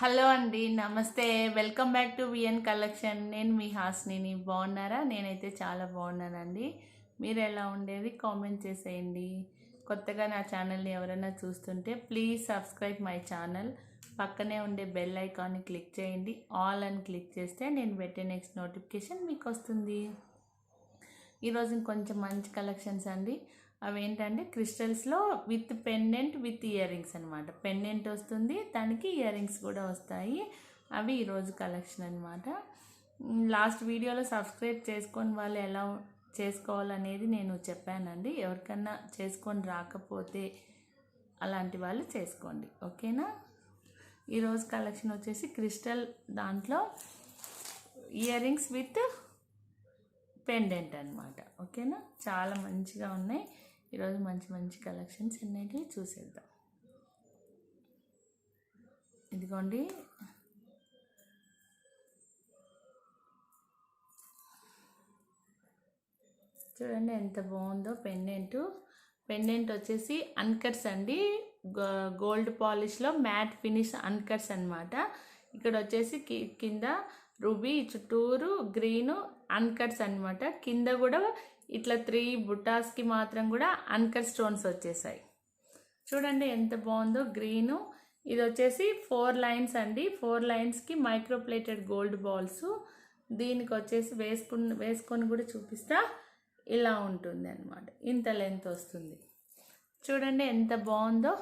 Hello అండి, నమస్తే. Welcome back to VN collection. నేను మీ హాస్నిని. బాగున్నారా? నేనైతే చాలా బాగున్నానండి. మీరు ఎలా ఉండేది కామెంట్ చేసేయండి. కొత్తగా నా ఛానల్ని ఎవరైనా చూస్తుంటే ప్లీజ్ సబ్స్క్రైబ్ మై ఛానల్. పక్కనే ఉండే బెల్ ఐకాన్ని క్లిక్ చేయండి. ఆల్ అని క్లిక్ చేస్తే నేను పెట్టే నెక్స్ట్ నోటిఫికేషన్ మీకు వస్తుంది. ఈరోజు ఇంకొంచెం మంచి కలెక్షన్స్ అండి. అవేంటంటే క్రిస్టల్స్లో with pendant with earrings అనమాట. పెండెంట్ వస్తుంది, దానికి ఇయర్ రింగ్స్ కూడా వస్తాయి. అవి ఈరోజు కలెక్షన్ అనమాట. లాస్ట్ వీడియోలో సబ్స్క్రైబ్ చేసుకొని వాళ్ళు ఎలా చేసుకోవాలనేది నేను చెప్పానండి. ఎవరికన్నా చేసుకొని రాకపోతే అలాంటి వాళ్ళు చేసుకోండి, ఓకేనా. ఈరోజు కలెక్షన్ వచ్చేసి క్రిస్టల్ దాంట్లో ఇయర్ రింగ్స్ విత్ పెండెంట్ అనమాట, ఓకేనా. చాలా మంచిగా ఉన్నాయి. ఈరోజు మంచి మంచి కలెక్షన్స్ అన్నిటివి చూసేద్దాం. ఇదిగోండి, చూడండి ఎంత బాగుందో పెండెంట్ వచ్చేసి అన్కట్స్ అండి. గోల్డ్ పాలిష్లో మ్యాట్ ఫినిష్ అన్కట్స్ అనమాట. ఇక్కడ వచ్చేసి కింద రూబీ, చుట్టూరు గ్రీను అన్కట్స్ అనమాట. కింద కూడా ఇట్లా 3 బుటాస్కి మాత్రం కూడా అన్కట్ స్టోన్స్ వచ్చేసాయి. చూడండి ఎంత బాగుందో గ్రీను. ఇది వచ్చేసి 4 లైన్స్ అండి. 4 లైన్స్కి మైక్రోప్లేటెడ్ గోల్డ్ బాల్స్. దీనికి వచ్చేసి వేసుకొని కూడా చూపిస్తా. ఇలా ఉంటుంది అనమాట. ఇంత లెంత్ వస్తుంది. చూడండి ఎంత బాగుందో.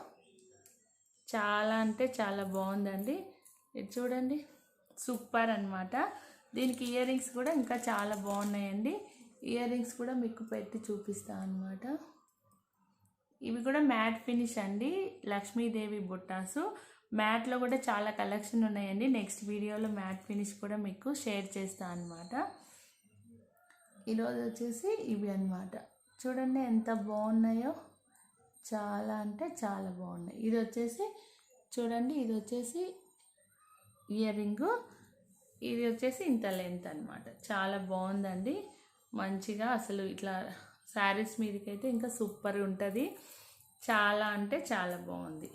చాలా అంటే చాలా బాగుందండి. ఇది చూడండి, సూపర్ అనమాట. దీనికి ఇయర్ రింగ్స్ కూడా ఇంకా చాలా బాగున్నాయండి. ఇయర్ రింగ్స్ కూడా మీకు పెట్టి చూపిస్తా అనమాట. ఇవి కూడా మ్యాట్ ఫినిష్ అండి. లక్ష్మీదేవి బుట్టాసు మ్యాట్లో కూడా చాలా కలెక్షన్ ఉన్నాయండి. నెక్స్ట్ వీడియోలో మ్యాట్ ఫినిష్ కూడా మీకు షేర్ చేస్తా అనమాట. ఈరోజు వచ్చేసి ఇవి అనమాట. చూడండి ఎంత బాగున్నాయో. చాలా అంటే చాలా బాగున్నాయి. ఇది వచ్చేసి చూడండి, ఇది వచ్చేసి ఇయర్ రింగు. ఇది వచ్చేసి ఇంత లెంత్ అనమాట. చాలా బాగుందండి. మంచిగా అసలు ఇట్లా శారీస్ మీదకైతే ఇంకా సూపర్ ఉంటుంది. చాలా అంటే చాలా బాగుంది.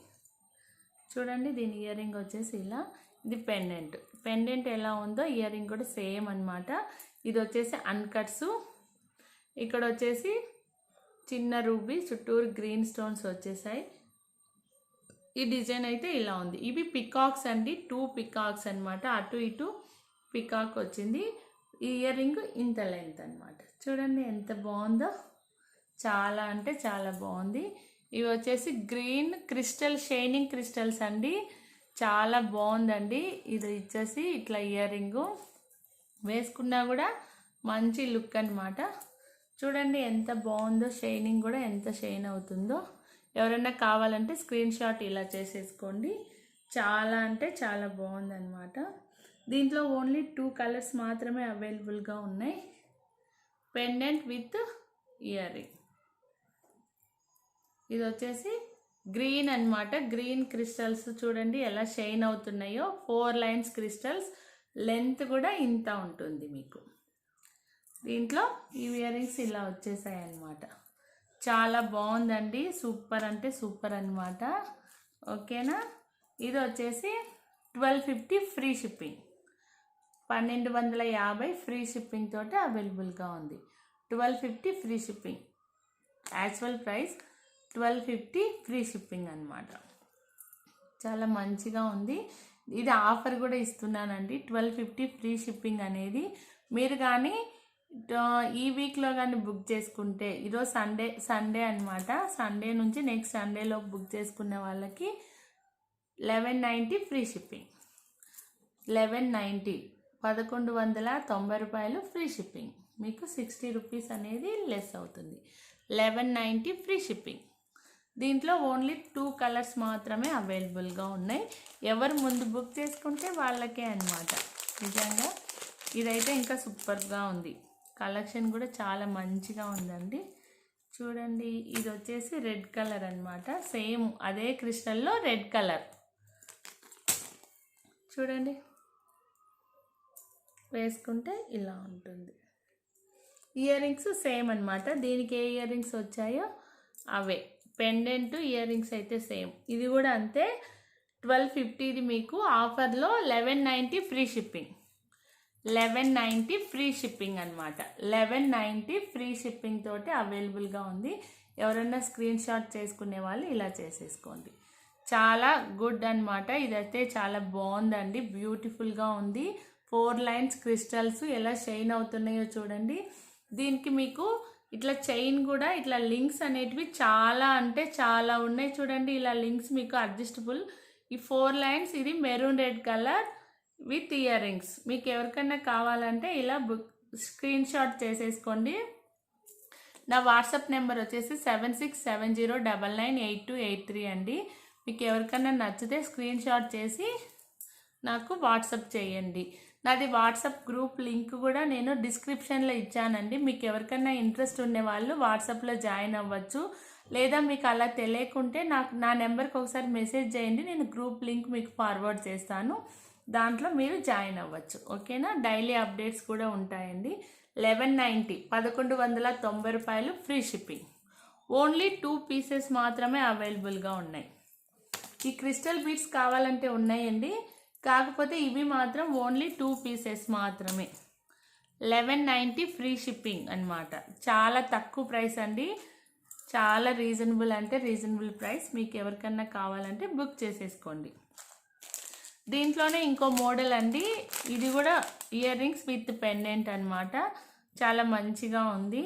చూడండి, దీని ఇయర్ రింగ్ వచ్చేసి ఇలా. ఇది పెండెంట్ ఎలా ఉందో ఇయర్ రింగ్ కూడా సేమ్ అనమాట. ఇది వచ్చేసి అన్కట్స్. ఇక్కడ వచ్చేసి చిన్న రూబీ, చుట్టూరు గ్రీన్ స్టోన్స్ వచ్చేసాయి. ఈ డిజైన్ అయితే ఇలా ఉంది. ఇవి పికాక్స్ అండి. 2 పికాక్స్ అనమాట. అటు ఇటు పికాక్ వచ్చింది. ఈ ఇయర్ రింగ్ ఇంత లెంత్ అనమాట. చూడండి ఎంత బాగుందో. చాలా అంటే చాలా బాగుంది. ఇవి వచ్చేసి గ్రీన్ క్రిస్టల్ షైనింగ్ క్రిస్టల్స్ అండి. చాలా బాగుందండి. ఇది వచ్చేసి ఇట్లా ఇయర్ రింగు వేసుకున్నా కూడా మంచి లుక్ అనమాట. చూడండి ఎంత బాగుందో. షైనింగ్ కూడా ఎంత షైన్ అవుతుందో. ఎవరైనా కావాలంటే స్క్రీన్ షాట్ ఇలా చేసేసుకోండి. చాలా అంటే చాలా బాగుందన్నమాట. దీంట్లో ఓన్లీ 2 కలర్స్ మాత్రమే అవైలబుల్గా ఉన్నాయి. Pendant with ear ring. ఇది వచ్చేసి గ్రీన్ అనమాట. గ్రీన్ క్రిస్టల్స్ చూడండి ఎలా షైన్ అవుతున్నాయో. 4 లైన్స్ క్రిస్టల్స్. లెంత్ కూడా ఇంత ఉంటుంది మీకు. దీంట్లో ఈ ఇయర్ రింగ్స్ ఇలా వచ్చేసాయి అన్నమాట. చాలా బాగుందండి. సూపర్ అంటే సూపర్ అనమాట, ఓకేనా. ఇది వచ్చేసి 1250 ఫ్రీ షిప్పింగ్. 1250 ఫ్రీ షిప్పింగ్ తోటి అవైలబుల్గా ఉంది. 1250 free shipping. Actual price 1250 free shipping అనమాట. చాలా మంచిగా ఉంది. ఇది ఆఫర్ కూడా ఇస్తున్నానండి. 1250 ఫ్రీ షిప్పింగ్ అనేది మీరు కానీ ఈ వీక్లో కానీ బుక్ చేసుకుంటే, ఈరోజు సండే అనమాట. సండే నుంచి నెక్స్ట్ సండేలో బుక్ చేసుకునే వాళ్ళకి 1190 ఫ్రీ షిప్పింగ్. 1190 రూపాయలు ఫ్రీ షిప్పింగ్. మీకు 60 రూపీస్ అనేది లెస్ అవుతుంది. 1190 ఫ్రీ షిప్పింగ్. దీంట్లో ఓన్లీ 2 కలర్స్ మాత్రమే అవైలబుల్గా ఉన్నాయి. ఎవరు ముందు బుక్ చేసుకుంటే వాళ్ళకే అనమాట. నిజంగా ఇదైతే ఇంకా సూపర్గా ఉంది. కలెక్షన్ కూడా చాలా మంచిగా ఉందండి. చూడండి, ఇది వచ్చేసి రెడ్ కలర్ అనమాట. సేమ్ అదే క్రిస్టల్లో రెడ్ కలర్. చూడండి, వేసుకుంటే ఇలా ఉంటుంది. ఇయర్ రింగ్స్ సేమ్ అనమాట. దీనికి ఏ ఇయర్ రింగ్స్ వచ్చాయో అవే. పెండెంట్ ఇయర్ రింగ్స్ అయితే సేమ్. ఇది కూడా అంతే. 1250 ఇది మీకు ఆఫర్లో 1190 ఫ్రీ షిప్పింగ్. 1190 ఫ్రీ షిప్పింగ్ అనమాట. 1190 ఫ్రీ షిప్పింగ్ తోటి అవైలబుల్గా ఉంది. ఎవరైనా స్క్రీన్ షాట్ చేసుకునే వాళ్ళు ఇలా చేసేసుకోండి. చాలా గుడ్ అనమాట. ఇదైతే చాలా బాగుందండి, బ్యూటిఫుల్గా ఉంది. 4 లైన్స్ క్రిస్టల్స్ ఎలా షైన్ అవుతున్నాయో చూడండి. దీనికి మీకు ఇట్లా చైన్ కూడా ఇట్లా లింక్స్ అనేటివి చాలా అంటే చాలా ఉన్నాయి చూడండి. ఇలా లింక్స్ మీకు అడ్జస్టబుల్. ఈ 4 లైన్స్ ఇది maroon red colour with ear rings. మీకు ఎవరికైనా కావాలంటే ఇలా స్క్రీన్ షాట్ చేసేసుకోండి. నా వాట్సాప్ నెంబర్ వచ్చేసి 7670998283 అండి. మీకు ఎవరికైనా నచ్చితే స్క్రీన్ షాట్ చేసి నాకు వాట్సాప్ చేయండి. నాది వాట్సాప్ గ్రూప్ లింక్ కూడా నేను డిస్క్రిప్షన్లో ఇచ్చానండి. మీకు ఎవరికైనా ఇంట్రెస్ట్ ఉండే వాళ్ళు వాట్సాప్లో జాయిన్ అవ్వచ్చు. లేదా మీకు అలా తెలియకుంటే నా నెంబర్కి ఒకసారి మెసేజ్ చేయండి, నేను గ్రూప్ లింక్ మీకు ఫార్వర్డ్ చేస్తాను. దాంట్లో మీరు జాయిన్ అవ్వచ్చు. ఓకేనా? డైలీ అప్డేట్స్ కూడా ఉంటాయండి. 1190 1190 రూపాయలు ఫ్రీ షిప్పింగ్. ఓన్లీ 2 పీసెస్ మాత్రమే అవైలబుల్గా ఉన్నాయి. ఈ క్రిస్టల్ బీడ్స్ కావాలంటే ఉన్నాయండి, కాకపోతే ఇవి మాత్రం ఓన్లీ 2 పీసెస్ మాత్రమే. 1190 ఫ్రీ షిప్పింగ్ అనమాట. చాలా తక్కువ ప్రైస్ అండి, చాలా రీజనబుల్ అంటే రీజనబుల్ ప్రైస్. మీకు ఎవరికన్నా కావాలంటే బుక్ చేసేసుకోండి. దీంట్లోనే ఇంకో మోడల్ అండి, ఇది కూడా ఇయర్ రింగ్స్ విత్ పెండెంట్ అనమాట. చాలా మంచిగా ఉంది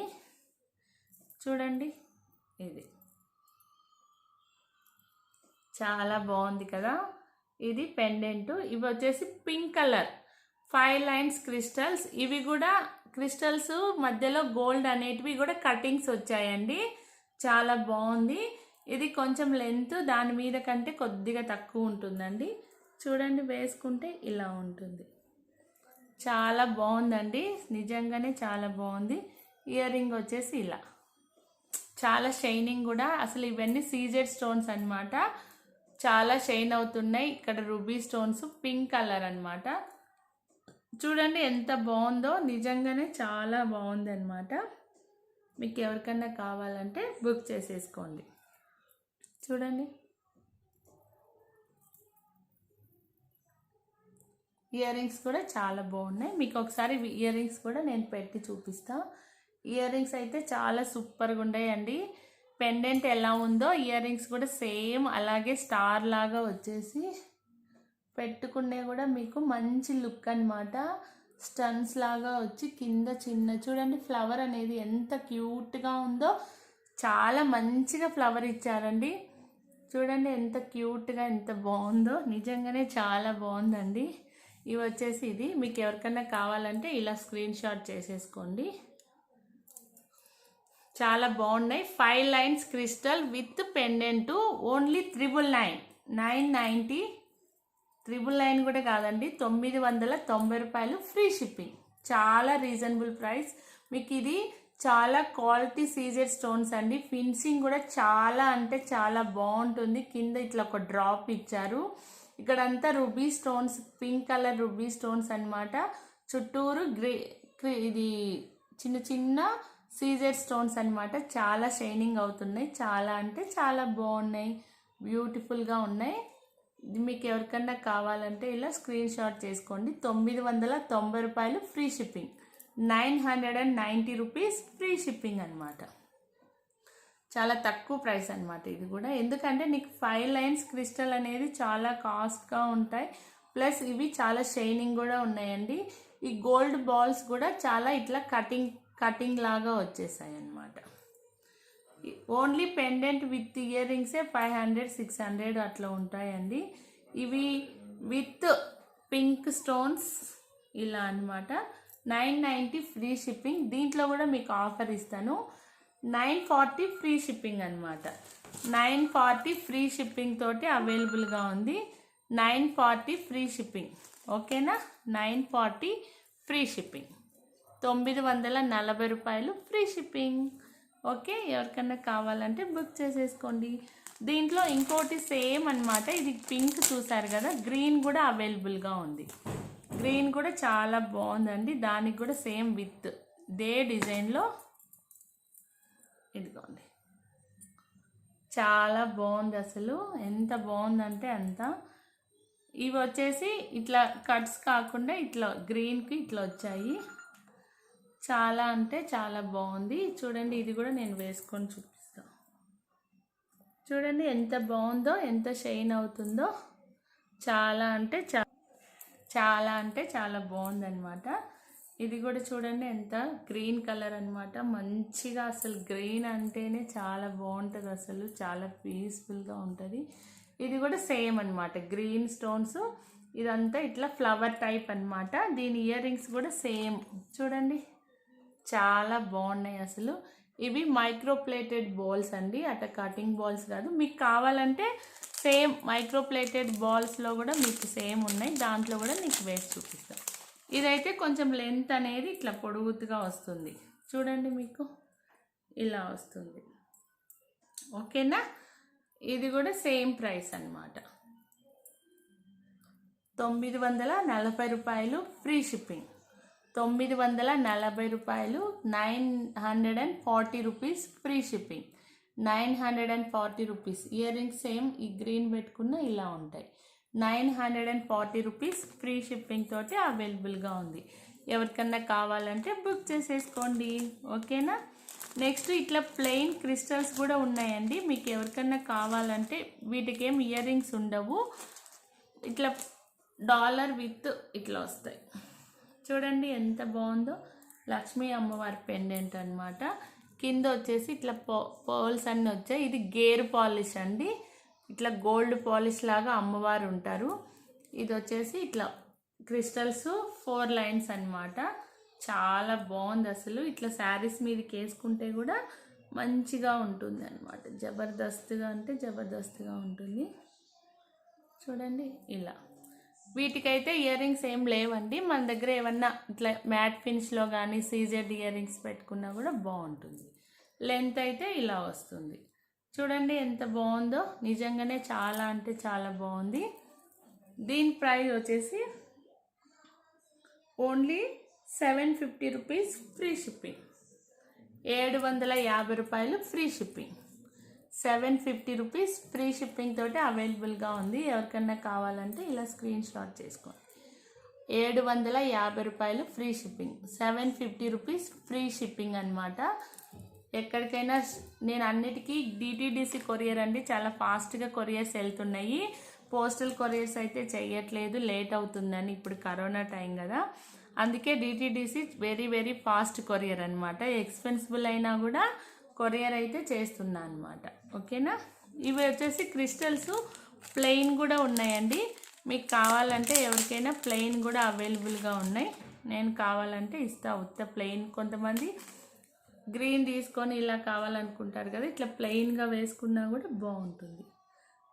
చూడండి. ఇది చాలా బాగుంది కదా. ఇది పెండెంట్. ఇవి వచ్చేసి పింక్ కలర్ 5 లైన్స్ క్రిస్టల్స్. ఇవి కూడా క్రిస్టల్స్ మధ్యలో గోల్డ్ అనేటివి కూడా కటింగ్స్ వచ్చాయండి. చాలా బాగుంది. ఇది కొంచెం లెంత్ దాని మీద కంటే కొద్దిగా తక్కువ ఉంటుందండి. చూడండి, వేసుకుంటే ఇలా ఉంటుంది. చాలా బాగుందండి, నిజంగానే చాలా బాగుంది. ఇయర్ రింగ్ వచ్చేసి ఇలా చాలా షైనింగ్ కూడా. అసలు ఇవన్నీ సీజెడ్ స్టోన్స్ అనమాట. చాలా షైన్ అవుతున్నాయి. ఇక్కడ రూబీ స్టోన్స్ పింక్ కలర్ అనమాట. చూడండి ఎంత బాగుందో, నిజంగానే చాలా బాగుంది అనమాట. మీకు ఎవరికన్నా కావాలంటే బుక్ చేసేసుకోండి. చూడండి, ఇయర్ రింగ్స్ కూడా చాలా బాగున్నాయి. మీకు ఒకసారి ఇయర్ రింగ్స్ కూడా నేను పెట్టి చూపిస్తాను. ఇయర్ రింగ్స్ అయితే చాలా సూపర్గా ఉన్నాయండి. పెండెంట్ ఎలా ఉందో ఇయర్ రింగ్స్ కూడా సేమ్ అలాగే స్టార్ లాగా వచ్చేసి పెట్టుకునే కూడా మీకు మంచి లుక్ అనమాట. స్టన్స్ లాగా వచ్చి కింద చిన్న చూడండి ఫ్లవర్ అనేది ఎంత క్యూట్గా ఉందో. చాలా మంచిగా ఫ్లవర్ ఇచ్చారండి. చూడండి ఎంత క్యూట్గా ఎంత బాగుందో, నిజంగానే చాలా బాగుందండి. ఇవి వచ్చేసి ఇది మీకు ఎవరికైనా కావాలంటే ఇలా స్క్రీన్ షాట్ చేసేసుకోండి. చాలా బాగున్నాయి. 5 lines crystal with pendant only 990. 999 కూడా కాదండి, 990 రూపాయలు ఫ్రీ షిప్పింగ్. చాలా రీజనబుల్ ప్రైస్. మీకు ఇది చాలా క్వాలిటీ సీజెడ్ స్టోన్స్ అండి. ఫినిషింగ్ కూడా చాలా అంటే చాలా బాగుంటుంది. కింద ఇట్లా ఒక డ్రాప్ ఇచ్చారు. ఇక్కడంతా ruby stones, pink colour ruby stones అనమాట. చుట్టూరు ఇది చిన్న చిన్న సీజెడ్ స్టోన్స్ అనమాట. చాలా షైనింగ్ అవుతున్నాయి. చాలా అంటే చాలా బాగున్నాయి, బ్యూటిఫుల్గా ఉన్నాయి. ఇది మీకు ఎవరికన్నా కావాలంటే ఇలా స్క్రీన్ షాట్ చేసుకోండి. 990 రూపాయలు free shipping. 990 rupees free shipping అనమాట. చాలా తక్కువ ప్రైస్ అనమాట ఇది కూడా. ఎందుకంటే నీకు 5 లైన్స్ క్రిస్టల్ అనేది చాలా కాస్ట్గా ఉంటాయి. ప్లస్ ఇవి చాలా షైనింగ్ కూడా ఉన్నాయండి. ఈ గోల్డ్ బాల్స్ కూడా చాలా ఇట్లా కటింగ్ లాగా వచ్చేసాయి అన్నమాట. ఓన్లీ పెండెంట్ విత్ ఇయర్ రింగ్సే 500-600 అట్లా ఉంటాయండి. ఇవి విత్ పింక్ స్టోన్స్ ఇలా అనమాట. 990 ఫ్రీ షిప్పింగ్. దీంట్లో కూడా మీకు ఆఫర్ ఇస్తాను. 940 ఫ్రీ షిప్పింగ్ అనమాట. 940 ఫ్రీ షిప్పింగ్ తోటి అవైలబుల్గా ఉంది. 940 ఫ్రీ షిప్పింగ్. ఓకేనా? 940 ఫ్రీ షిప్పింగ్. 940 రూపాయలు ఫ్రీ షిప్పింగ్. ఓకే, ఎవరికన్నా కావాలంటే బుక్ చేసేసుకోండి. దీంట్లో ఇంకోటి సేమ్ అనమాట. ఇది పింక్ చూసారు కదా, గ్రీన్ కూడా అవైలబుల్గా ఉంది. గ్రీన్ కూడా చాలా బాగుందండి. దానికి కూడా సేమ్ విత్ దే డిజైన్లో ఇదిగోండి. చాలా బాగుంది, అసలు ఎంత బాగుందంటే అంత. ఇవి వచ్చేసి ఇట్లా కట్స్ కాకుండా ఇట్లా గ్రీన్కి ఇట్లా వచ్చాయి. చాలా అంటే చాలా బాగుంది. చూడండి, ఇది కూడా నేను వేసుకొని చూపిస్తాను. చూడండి ఎంత బాగుందో, ఎంత షైన్ అవుతుందో. చాలా అంటే చాలా బాగుందన్నమాట. ఇది కూడా చూడండి ఎంత గ్రీన్ కలర్ అనమాట. మంచిగా అసలు గ్రీన్ అంటేనే చాలా బాగుంటుంది, అసలు చాలా పీస్ఫుల్గా ఉంటుంది. ఇది కూడా సేమ్ అనమాట, గ్రీన్ స్టోన్స్. ఇదంతా ఇట్లా ఫ్లవర్ టైప్ అనమాట. దీని ఇయర్ రింగ్స్ కూడా సేమ్. చూడండి చాలా బాగున్నాయి అసలు. ఇవి మైక్రోప్లేటెడ్ బాల్స్ అండి, అట కటింగ్ బాల్స్ కాదు. మీకు కావాలంటే సేమ్ మైక్రోప్లేటెడ్ బాల్స్లో కూడా మీకు సేమ్ ఉన్నాయి, దాంట్లో కూడా మీకు వేసి చూపిస్తాను. ఇదైతే కొంచెం లెంత్ అనేది ఇట్లా పొడుగుతుగా వస్తుంది. చూడండి మీకు ఇలా వస్తుంది. ఓకేనా? ఇది కూడా సేమ్ ప్రైస్ అన్నమాట. 940 రూపాయలు ఫ్రీ షిప్పింగ్. 940 రూపాయలు, 940 rupees free shipping. 940 rupees. Ear rings same ఈ గ్రీన్ పెట్టుకున్న ఇలా ఉంటాయి. 940 రూపీస్ ఫ్రీ షిప్పింగ్ తోటి అవైలబుల్గా ఉంది. ఎవరికన్నా కావాలంటే బుక్ చేసేసుకోండి. ఓకేనా? నెక్స్ట్ ఇట్లా ప్లెయిన్ క్రిస్టల్స్ కూడా ఉన్నాయండి. మీకు ఎవరికన్నా కావాలంటే వీటికి ఏం ఇయర్ రింగ్స్ ఉండవు, ఇట్లా డాలర్ విత్ ఇట్లా వస్తాయి. చూడండి ఎంత బాగుందో. లక్ష్మీ అమ్మవారి పెండెంట్ అనమాట. కింద వచ్చేసి ఇట్లా పర్ల్స్ అన్నీ వచ్చాయి. ఇది గేర్ పాలిష్ అండి, ఇట్లా గోల్డ్ పాలిష్ లాగా అమ్మవారు ఉంటారు. ఇది వచ్చేసి ఇట్లా క్రిస్టల్స్ 4 లైన్స్ అనమాట. చాలా బాగుంది అసలు. ఇట్లా శారీస్ మీదకి వేసుకుంటే కూడా మంచిగా ఉంటుంది అనమాట. జబర్దస్త్గా అంటే జబర్దస్త్గా ఉంటుంది. చూడండి ఇలా. వీటికైతే ఇయర్ రింగ్స్ ఏం లేవండి. మన దగ్గర ఏమన్నా ఇట్లా మ్యాట్ ఫినిష్లో కానీ సీజెడ్ ఇయర్ రింగ్స్ పెట్టుకున్నా కూడా బాగుంటుంది. లెంత్ అయితే ఇలా వస్తుంది. చూడండి ఎంత బాగుందో. నిజంగానే చాలా అంటే చాలా బాగుంది. దీని ప్రైస్ వచ్చేసి ఓన్లీ 750 రూపీస్ ఫ్రీ షిప్పింగ్. 750 రూపాయలు free shipping. 750 rupees free shipping తోటి అవైలబుల్గా ఉంది. ఎవరికన్నా కావాలంటే ఇలా స్క్రీన్ షాట్ చేసుకోండి. 750 రూపాయలు free shipping, 750 rupees free shipping అనమాట. ఎక్కడికైనా నేను అన్నిటికీ డిటిడిసి కొరియర్ అండి, చాలా ఫాస్ట్గా కొరియర్స్ వెళ్తున్నాయి. పోస్టల్ కొరియర్స్ అయితే చేయట్లేదు, లేట్ అవుతుందని. ఇప్పుడు కరోనా టైం కదా, అందుకే డిటిడిసి వెరీ ఫాస్ట్ కొరియర్ అనమాట. ఎక్స్పెన్సిబుల్ అయినా కూడా కొరియర్ అయితే చేస్తున్నా అనమాట. ఓకేనా? ఇవి వచ్చేసి క్రిస్టల్స్ ప్లెయిన్ కూడా ఉన్నాయండి. మీకు కావాలంటే ఎవరికైనా ప్లెయిన్ కూడా అవైలబుల్గా ఉన్నాయి. నేను కావాలంటే ఇస్తా ఉత్త ప్లెయిన్. కొంతమంది గ్రీన్ తీసుకొని ఇలా కావాలనుకుంటారు కదా, ఇట్లా ప్లెయిన్గా వేసుకున్నా కూడా బాగుంటుంది.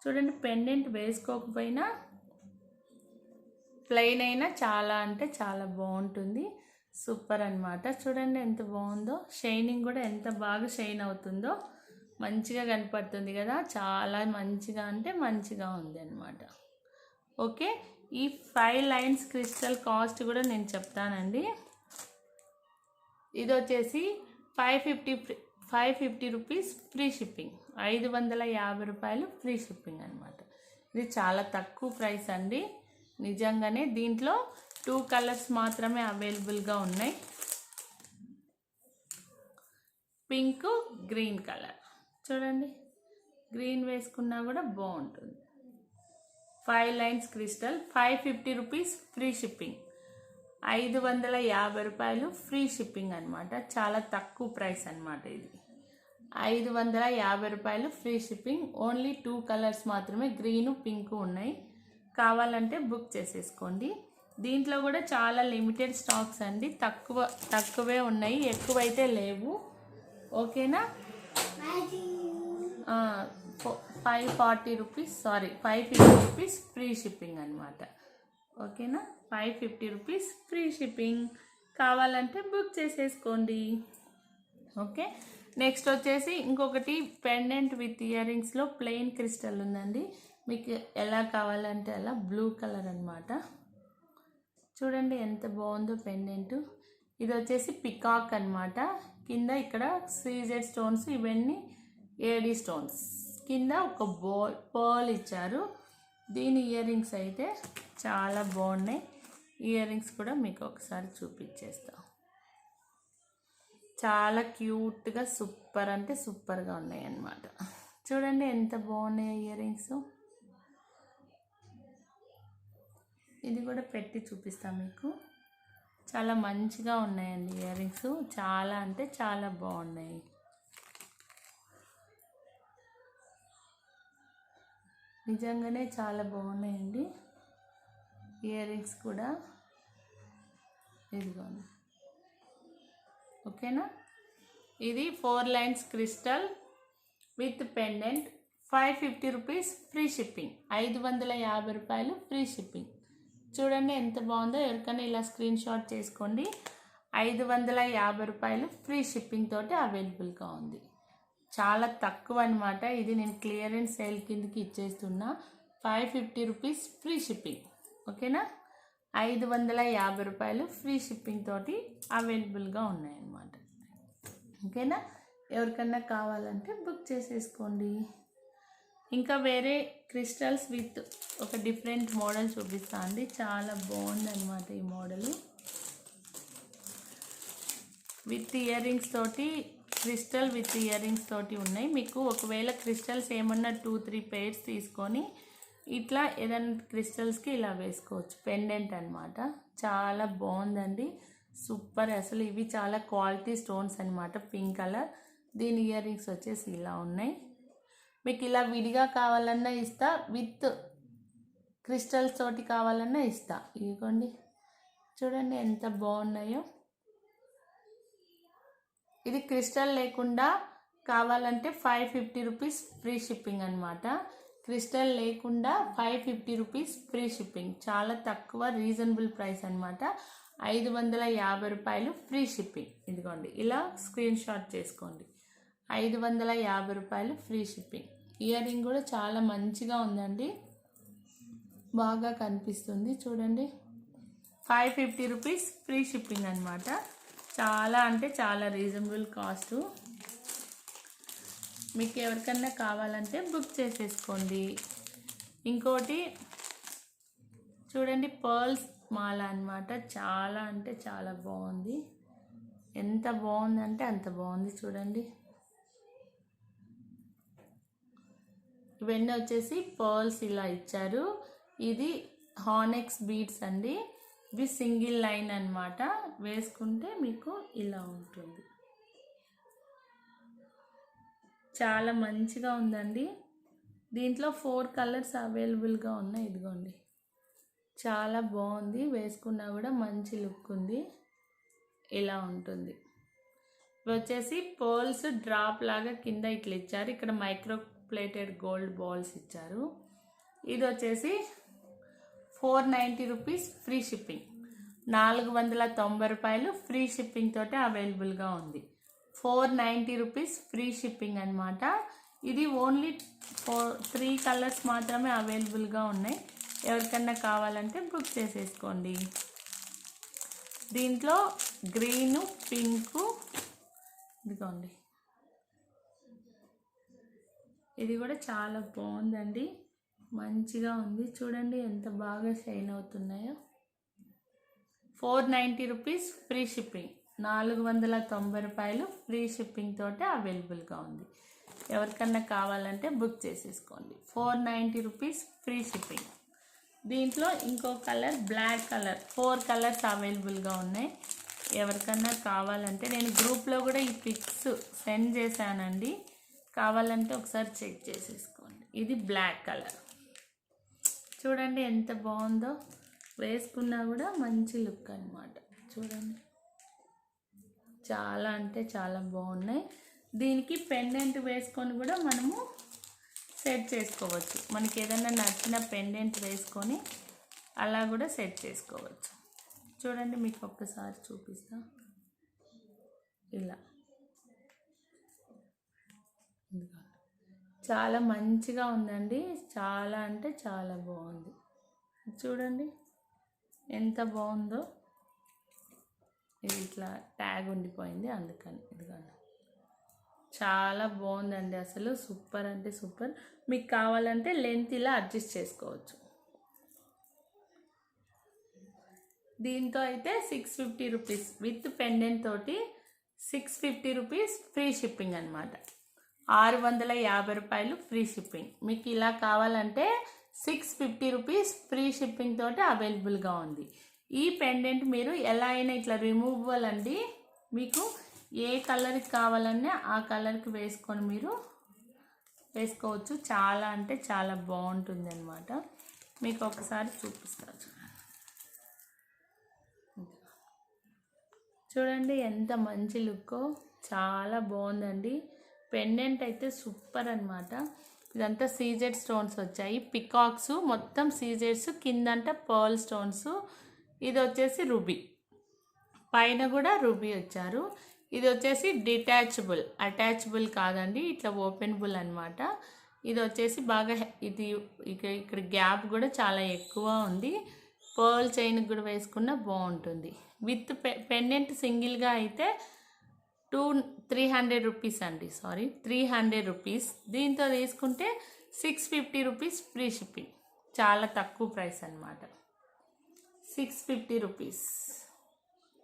చూడండి, పెండెంట్ వేసుకోకపోయినా ప్లెయిన్ అయినా చాలా అంటే చాలా బాగుంటుంది. సూపర్ అనమాట. చూడండి ఎంత బాగుందో. షైనింగ్ కూడా ఎంత బాగా షైన్ అవుతుందో, మంచిగా కనపడుతుంది కదా. చాలా మంచిగా అంటే మంచిగా ఉంది అనమాట. ఓకే, ఈ 5 లైన్స్ క్రిస్టల్ కాస్ట్ కూడా నేను చెప్తానండి. ఇది వచ్చేసి 550 రూపీస్ ఫ్రీ షిప్పింగ్. 550 రూపాయలు ఫ్రీ షిప్పింగ్ అనమాట. ఇది చాలా తక్కువ ప్రైస్ అండి నిజంగానే. దీంట్లో 2 కలర్స్ మాత్రమే అవైలబుల్గా ఉన్నాయి, పింక్ గ్రీన్ కలర్. చూడండి, గ్రీన్ వేసుకున్నా కూడా బాగుంటుంది. 5 lines crystal, 550 rupees free shipping. 550 రూపాయలు ఫ్రీ షిప్పింగ్ అనమాట. చాలా తక్కువ ప్రైస్ అనమాట ఇది. 550 రూపాయలు ఫ్రీ షిప్పింగ్. ఓన్లీ 2 కలర్స్ మాత్రమే, గ్రీను పింక్ ఉన్నాయి. కావాలంటే బుక్ చేసేసుకోండి. దీంట్లో కూడా చాలా లిమిటెడ్ స్టాక్స్ అండి, తక్కువే ఉన్నాయి, ఎక్కువైతే లేవు. ఓకేనా? 550 రూపీస్ ఫ్రీ షిప్పింగ్ అనమాట. ఓకేనా? 550 రూపీస్ ఫ్రీ షిప్పింగ్. కావాలంటే బుక్ చేసేసుకోండి. ఓకే, నెక్స్ట్ వచ్చేసి ఇంకొకటి పెండెంట్ విత్ ఇయర్ రింగ్స్లో ప్లెయిన్ క్రిస్టల్ ఉందండి. మీకు ఎలా కావాలంటే అలా, బ్లూ కలర్ అనమాట. చూడండి ఎంత బాగుందో పెండెంట్. ఇది వచ్చేసి పికాక్ అనమాట. కింద ఇక్కడ సీజెడ్ స్టోన్స్, ఇవన్నీ ఏడీ స్టోన్స్. కింద ఒక పర్ల్ ఇచ్చారు. దీని ఇయర్ రింగ్స్ అయితే చాలా బాగున్నాయి. ఇయర్ రింగ్స్ కూడా మీకు ఒకసారి చూపించేస్తాం. చాలా క్యూట్గా సూపర్ అంటే సూపర్గా ఉన్నాయి అన్నమాట. చూడండి ఎంత బాగున్నాయి ఇయర్ రింగ్స్. ఇది కూడా పెట్టి చూపిస్తాం మీకు. చాలా మంచిగా ఉన్నాయండి ఇయర్ రింగ్స్. చాలా అంటే చాలా బాగున్నాయి. నిజంగానే చాలా బాగున్నాయండి ఇయర్ రింగ్స్ కూడా. ఇదిగోండి, ఓకేనా. ఇది 4 lines crystal with pendant, 550 rupees free shipping. 550 రూపాయలు ఫ్రీ షిప్పింగ్. చూడండి ఎంత బాగుందో. ఎవరికైనా ఇలా స్క్రీన్ షాట్ చేసుకోండి. 550 రూపాయలు ఫ్రీ షిప్పింగ్ తోటి అవైలబుల్గా ఉంది. చాలా తక్కువ అనమాట. ఇది నేను క్లియరెన్స్ సేల్ కిందకి ఇచ్చేస్తున్నా. 550 రూపీస్ ఫ్రీ షిప్పింగ్, ఓకేనా. 550 రూపాయలు ఫ్రీ షిప్పింగ్ తోటి అవైలబుల్గా ఉన్నాయన్నమాట, ఓకేనా. ఎవరికన్నా కావాలంటే బుక్ చేసేసుకోండి. ఇంకా వేరే క్రిస్టల్స్ విత్ ఒక డిఫరెంట్ మోడల్ చూపిస్తా అండి. చాలా బాగుందన్నమాట ఈ మోడల్. విత్ ఇయర్ రింగ్స్ తోటి, క్రిస్టల్ విత్ ఇయర్ రింగ్స్ తోటి ఉన్నాయి. మీకు ఒకవేళ క్రిస్టల్స్ ఏమన్నా 2-3 పేర్స్ తీసుకొని ఇట్లా ఏదైనా క్రిస్టల్స్కి ఇలా వేసుకోవచ్చు. పెండెంట్ అనమాట. చాలా బాగుందండి, సూపర్. అసలు ఇవి చాలా క్వాలిటీ స్టోన్స్ అనమాట. Pink colour. దీని ఇయర్ రింగ్స్ వచ్చేసి ఇలా ఉన్నాయి. మీకు ఇలా విడిగా కావాలన్నా ఇస్తా, విత్ క్రిస్టల్స్ తోటి కావాలన్నా ఇస్తా. ఇదిగోండి, చూడండి ఎంత బాగున్నాయో. ఇది క్రిస్టల్ లేకుండా కావాలంటే 550 రూపీస్ ఫ్రీ షిప్పింగ్ అనమాట. క్రిస్టల్ లేకుండా 550 రూపీస్ ఫ్రీ షిప్పింగ్. చాలా తక్కువ, రీజనబుల్ ప్రైస్ అనమాట. 550 రూపాయలు ఫ్రీ షిప్పింగ్. ఇదిగోండి, ఇలా స్క్రీన్ షాట్ చేసుకోండి. 550 రూపాయలు ఫ్రీ షిప్పింగ్. ఇయర్ రింగ్ కూడా చాలా మంచిగా ఉందండి, బాగా కనిపిస్తుంది. చూడండి, 550 రూపీస్ ఫ్రీ షిప్పింగ్ అనమాట. చాలా అంటే చాలా రీజనబుల్ కాస్ట్. మీకు ఎవరికన్నా కావాలంటే బుక్ చేసేసుకోండి. ఇంకోటి చూడండి, పర్ల్స్ మాల అనమాట. చాలా అంటే చాలా బాగుంది. ఎంత బాగుందంటే అంత బాగుంది. చూడండి, ఇవన్నీ వచ్చేసి పర్ల్స్ ఇలా ఇచ్చారు. ఇది హానెక్స్ బీడ్స్ అండి. ఇవి సింగిల్ లైన్ అనమాట. వేసుకుంటే మీకు ఇలా ఉంటుంది. చాలా మంచిగా ఉందండి. దీంట్లో 4 కలర్స్ అవైలబుల్గా ఉన్నాయి. ఇదిగోండి, చాలా బాగుంది. వేసుకున్నా కూడా మంచి లుక్ ఉంది. ఇలా ఉంటుంది. ఇవి వచ్చేసి పర్ల్స్ డ్రాప్ లాగా కింద ఇట్లా ఇచ్చారు. ఇక్కడ మైక్రో ప్లేటెడ్ గోల్డ్ బాల్స్ ఇచ్చారు. ఇది వచ్చేసి 490 రూపీస్ ఫ్రీ షిప్పింగ్. 490 రూపాయలు ఫ్రీ షిప్పింగ్ తోటి అవైలబుల్గా ఉంది. 490 రూపీస్ ఫ్రీ షిప్పింగ్ అనమాట. ఇది ఓన్లీ 3 కలర్స్ మాత్రమే అవైలబుల్గా ఉన్నాయి. ఎవరికన్నా కావాలంటే బుక్ చేసేసుకోండి. దీంట్లో గ్రీను, పింకు, ఇదిగోండి, ఇది కూడా చాలా బాగుందండి, మంచిగా ఉంది. చూడండి ఎంత బాగా షైన్ అవుతున్నాయో. 490 రూపీస్ ఫ్రీ షిప్పింగ్. 490 రూపాయలు ఫ్రీ షిప్పింగ్ తోటి అవైలబుల్గా ఉంది. ఎవరికన్నా కావాలంటే బుక్ చేసేసుకోండి. 490 రూపీస్ ఫ్రీ షిప్పింగ్. దీంట్లో ఇంకో కలర్ బ్లాక్ కలర్, 4 కలర్స్ అవైలబుల్గా ఉన్నాయి. ఎవరికన్నా కావాలంటే నేను గ్రూప్లో కూడా ఈ పిక్స్ సెండ్ చేశానండి. కావాలంటే ఒకసారి చెక్ చేసేసుకోండి. ఇది బ్లాక్ కలర్. చూడండి ఎంత బాగుందో. వేసుకున్నా కూడా మంచి లుక్ అనమాట. చూడండి, చాలా అంటే చాలా బాగున్నాయి. దీనికి పెండెంట్ వేసుకొని కూడా మనము సెట్ చేసుకోవచ్చు. మనకి ఏదైనా నచ్చిన పెండెంట్ వేసుకొని అలా కూడా సెట్ చేసుకోవచ్చు. చూడండి, మీకు ఒక్కసారి చూపిస్తా. ఇలా చాలా మంచిగా ఉందండి. చాలా అంటే చాలా బాగుంది. చూడండి ఎంత బాగుందో. ఇది ఇట్లా ట్యాగ్ ఉండిపోయింది అందుకని. ఇదిగోండి, చాలా బాగుందండి, అసలు సూపర్ అంటే సూపర్. మీకు కావాలంటే లెంత్ ఇలా అడ్జస్ట్ చేసుకోవచ్చు. దీంతో అయితే 650 రూపీస్ విత్ పెండెంట్ తోటి 650 రూపీస్ ఫ్రీ షిప్పింగ్ అనమాట. 650 రూపాయలు ఫ్రీ షిప్పింగ్. మీకు ఇలా కావాలంటే 650 రూపీస్ ఫ్రీ షిప్పింగ్ తోటి అవైలబుల్గా ఉంది. ఈ పెండెంట్ మీరు ఎలా అయినా ఇట్లా రిమూవబుల్ అండి, మీకు ఏ కలర్కి కావాలన్నా ఆ కలర్కి వేసుకొని మీరు వేసుకోవచ్చు. చాలా అంటే చాలా బాగుంటుంది అనమాట. మీకు ఒకసారి చూపిస్తాను చూడండి, ఎంత మంచి లుక్కో, చాలా బాగుందండి. పెండెంట్ అయితే సూపర్ అనమాట. ఇదంతా సీజెడ్ స్టోన్స్ వచ్చాయి, పికాక్స్ మొత్తం సీజెడ్స్, కిందంట పర్ల్ స్టోన్స్. ఇది వచ్చేసి రూబీ, పైన కూడా రూబీ వచ్చారు. ఇది వచ్చేసి డిటాచబుల్, అటాచబుల్ కాదండి, ఇట్లా ఓపెనబుల్ అనమాట. ఇది వచ్చేసి బాగా ఇది ఇక్కడ గ్యాప్ కూడా చాలా ఎక్కువ ఉంది. పర్ల్ చైన్కి కూడా వేసుకున్న బాగుంటుంది. విత్ పెండెంట్ సింగిల్గా అయితే 300 రూపీస్ అండి, 300 రూపీస్. దీంతో తీసుకుంటే 650 రూపీస్ ఫ్రీ షిప్పింగ్. చాలా తక్కువ ప్రైస్ అనమాట, 650 రూపీస్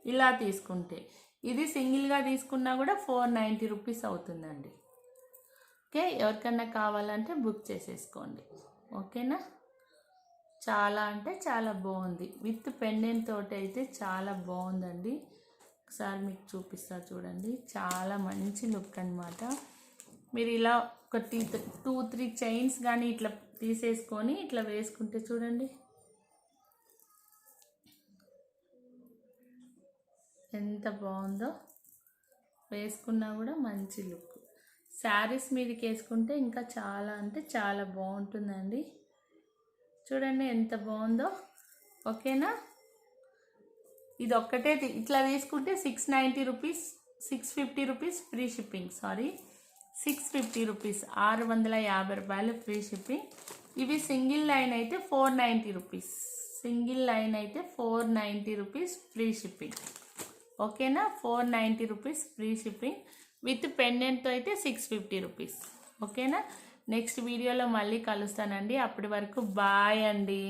ఇలా తీసుకుంటే. ఇది సింగిల్గా తీసుకున్నా కూడా 490 రూపీస్ అవుతుందండి. ఓకే, ఎవరికన్నా కావాలంటే బుక్ చేసేసుకోండి. ఓకేనా, చాలా అంటే చాలా బాగుంది. విత్ పెండెంట్ తోటి అయితే చాలా బాగుందండి. ఒకసారి మీకు చూపిస్తా చూడండి, చాలా మంచి లుక్ అనమాట. మీరు ఇలా ఒక 2-3 చైన్స్ కానీ ఇట్లా తీసేసుకొని ఇట్లా వేసుకుంటే చూడండి ఎంత బాగుందో. వేసుకున్నా కూడా మంచి లుక్. శారీస్ మీదకి వేసుకుంటే ఇంకా చాలా అంటే చాలా బాగుంటుందండి. చూడండి ఎంత బాగుందో. ఓకేనా, ఇది ఒక్కటే ఇట్లా తీసుకుంటే 690 rupees, 650 rupees free shipping. 650 rupees, 650 రూపాయలు ఫ్రీ షిప్పింగ్. ఇవి సింగిల్ లైన్ అయితే 490 రూపీస్, సింగిల్ లైన్ అయితే 490 రూపీస్ ఫ్రీ షిప్పింగ్. ఓకేనా, 490 రూపీస్ ఫ్రీ షిప్పింగ్. విత్ పెండెంట్తో అయితే 650 రూపీస్. ఓకేనా, నెక్స్ట్ వీడియోలో మళ్ళీ కలుస్తానండి. అప్పటి వరకు బాయ్ అండి.